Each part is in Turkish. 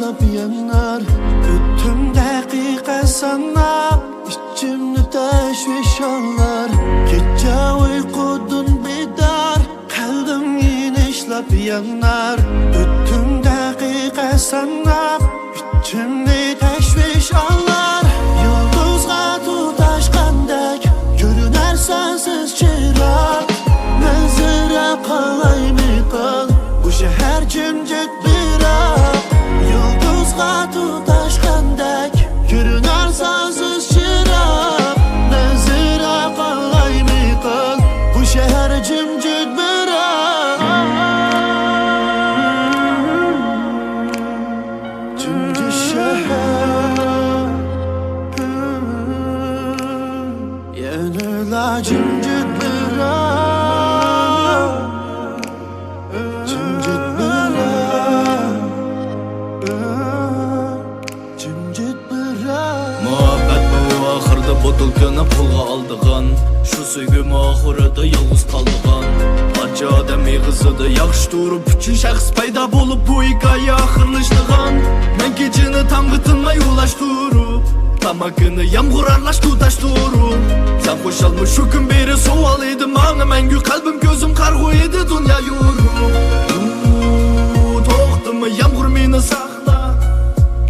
başlap yanar. Bütün dakika sanap içimni teşviş alır. Gece uykudun bedar kalbim yine işlap yanar. Bütün dakika sanap içimni teşviş alır. Yıldızga tutaşkandek görüner sensiz çırak. Manzara kalaymikan bu şehir cimcik bırak. Yıldızga tutaşkandek görüner sensiz çırak. Manzara kalaymikan bu şehir cimcik bırak. Cimcik şehir yanıla cimcik bırak. Botulkani pulga aldıgan Şu söygüm ahirida yalğız kaldıgan Acı adam yığızıda yaxşı durup üçün şəxs payda bolup bu hikaye ahırlaştıgan Men gecini tam gıtınmay ulaştırıp Tamakını yağmur arlaş tutaştırıp Sen koşalmış şu gün beri soğal edim Ağna məngü kalbim gözüm kargo edi dünya yorup Toxtu mu yağmur meni sakla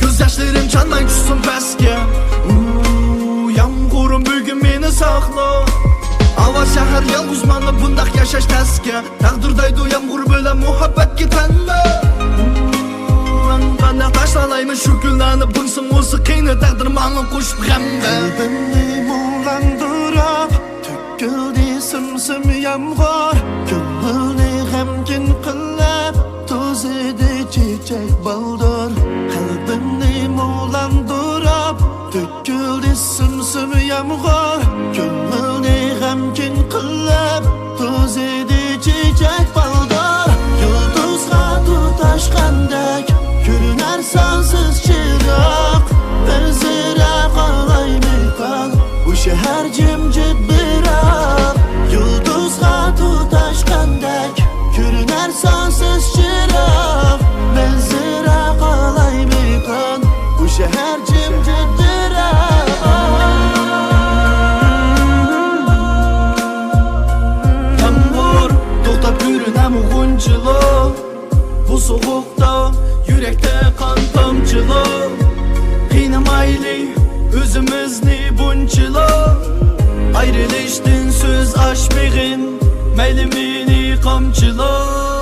Göz yaşlarım candan düşsün pəske Yağmurum bugün meni sakla Ava şehir yal uzmanı bundak yaşaş teske Taqdirdaydı yağmur böyle muhabbet gitenme Bana taşlalaymış şu günlerini Bunsın olsa kıyını taqdir mağın koşup gemde Kalbimni muğlandırıp Töküldü sımsım yağmur Gönlünü gemgin kılıp Tuz edi çiçek baldır Kalbimni muğlandırıp Töküldü sımsım yağmur Gönlünü gemgin kılıp Tuz edi çiçek baldır Yıldızga tutaşkandek görüner sensiz çırak. Manzara kalaymikan bu şehir cimcik bırak. Yıldızga tutaşkandek görüner sensiz çırak. Manzara kalaymikan bu şehir cimcik bırak. Yağmur to'xtab yurinem g'unchilab Bu soğukta yürekte kan tamçılab Qiynamayli özümüzni bunchilab Ayrılışdın söz aşmag'in mayli meni qamchilab